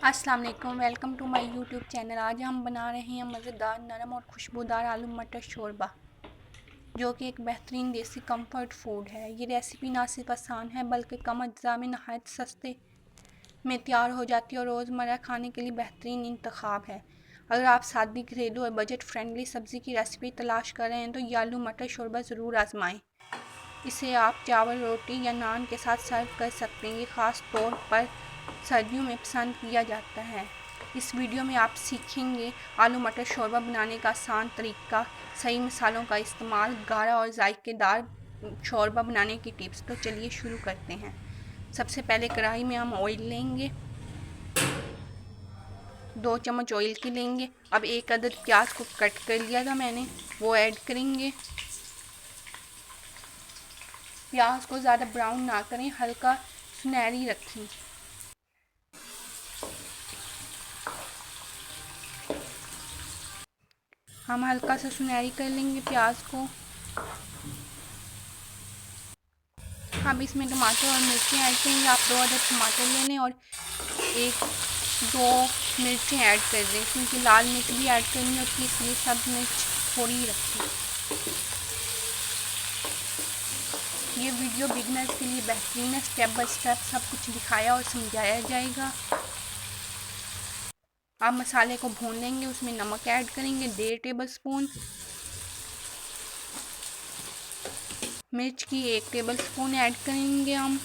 अस्सलाम वालेकुम, welcome to my YouTube channel. आज हम बना रहे हैं मज़ेदार, नरम और खुशबूदार आलू मटर शोरबा, जो कि एक बेहतरीन देसी कंफर्ट फूड है। ये रेसिपी ना सिर्फ आसान है बल्कि कम अज्जा में नहायत सस्ते में तैयार हो जाती है और रोज़मर्रा खाने के लिए बेहतरीन इंतखाब है। अगर आप सादी, घरेलू और बजट फ्रेंडली सब्ज़ी की रेसिपी तलाश कर रहे हैं तो ये आलू मटर शोरबा ज़रूर आजमाएँ। इसे आप चावल, रोटी या नान के साथ सर्व कर सकते हैं। ये ख़ास तौर पर सर्दियों में पसंद किया जाता है। इस वीडियो में आप सीखेंगे आलू मटर शोरबा बनाने का आसान तरीका, सही मसालों का इस्तेमाल, गाढ़ा और जायकेदार शोरबा बनाने की टिप्स। तो चलिए शुरू करते हैं। सबसे पहले कढ़ाई में हम ऑयल लेंगे, 2 चम्मच ऑयल की लेंगे। अब एक अदद प्याज को कट कर लिया था मैंने, वो ऐड करेंगे। प्याज को ज़्यादा ब्राउन ना करें, हल्का सुनहरी रखें। हम हल्का सा सुनहरी कर लेंगे प्याज को। अब इसमें टमाटर और मिर्चें ऐड करेंगे। आप 2 अदद टमाटर ले लें और 1-2 मिर्चें ऐड कर दें, क्योंकि लाल मिर्च भी ऐड करनी होती है, इसलिए सब मिर्च थोड़ी ही रखें। ये वीडियो बिगनर्स के लिए बेहतरीन है। स्टेप बाय स्टेप सब कुछ दिखाया और समझाया जाएगा। अब मसाले को भून लेंगे। उसमें नमक ऐड करेंगे 1.5 टेबल स्पून, मिर्च की 1 टेबल स्पून ऐड करेंगे हम,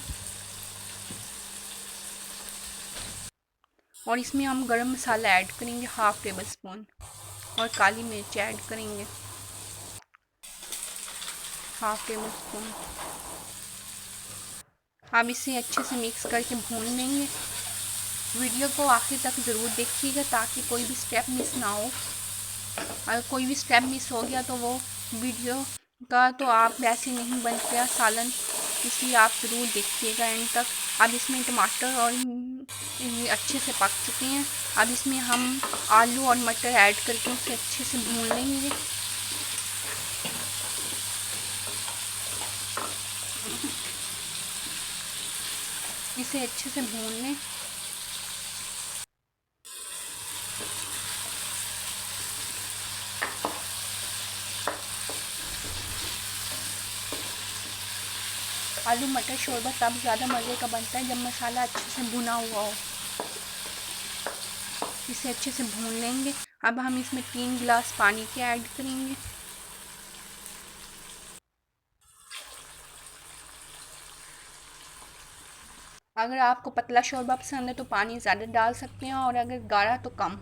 और इसमें हम गरम मसाला ऐड करेंगे 1/2 टेबल स्पून, और काली मिर्च ऐड करेंगे 1/2 टेबल स्पून। अब इसे अच्छे से मिक्स करके भून लेंगे। वीडियो को आखिर तक ज़रूर देखिएगा ताकि कोई भी स्टेप मिस ना हो। अगर कोई भी स्टेप मिस हो गया तो वो वीडियो का तो आप वैसे नहीं बन गया सालन, इसलिए आप ज़रूर देखिएगा एंड तक। अब इसमें टमाटर और अच्छे से पक चुके हैं। अब इसमें हम आलू और मटर ऐड करके उसे अच्छे से भून लेंगे। इसे अच्छे से भून लें। आलू मटर शोरबा तब ज़्यादा मज़े का बनता है जब मसाला अच्छे से भुना हुआ हो। इसे अच्छे से भून लेंगे। अब हम इसमें 3 गिलास पानी के ऐड करेंगे। अगर आपको पतला शोरबा पसंद है तो पानी ज़्यादा डाल सकते हैं, और अगर गाढ़ा तो कम।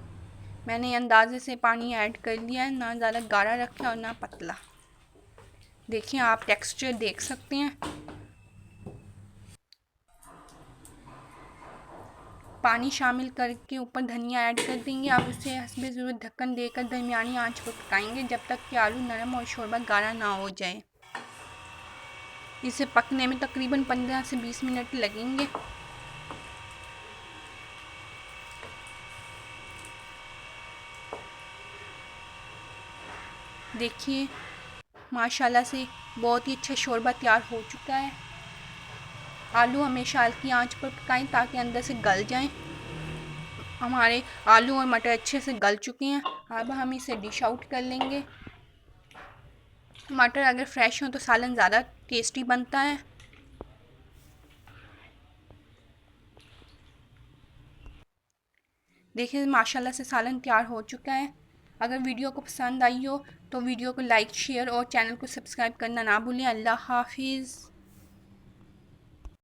मैंने अंदाजे से पानी ऐड कर लिया है, ना ज़्यादा गाढ़ा रखा और ना पतला। देखिए, आप टेक्सचर देख सकते हैं। पानी शामिल करके ऊपर धनिया ऐड कर देंगे। अब उसे हस्बे ज़रूरत ढक्कन देकर दरमियानी आंच पर पकाएंगे जब तक कि आलू नरम और शोरबा गाढ़ा ना हो जाए। इसे पकने में तकरीबन 15 से 20 मिनट लगेंगे। देखिए, माशाल्लाह से बहुत ही अच्छा शोरबा तैयार हो चुका है। आलू हमेशा हल्की आंच पर पकाएं ताकि अंदर से गल जाएं। हमारे आलू और मटर अच्छे से गल चुके हैं। अब हम इसे डिश आउट कर लेंगे। मटर अगर फ्रेश हो तो सालन ज़्यादा टेस्टी बनता है। देखिए, माशाल्लाह से सालन तैयार हो चुका है। अगर वीडियो को पसंद आई हो तो वीडियो को लाइक, शेयर और चैनल को सब्सक्राइब करना ना भूलें। अल्लाह हाफिज़।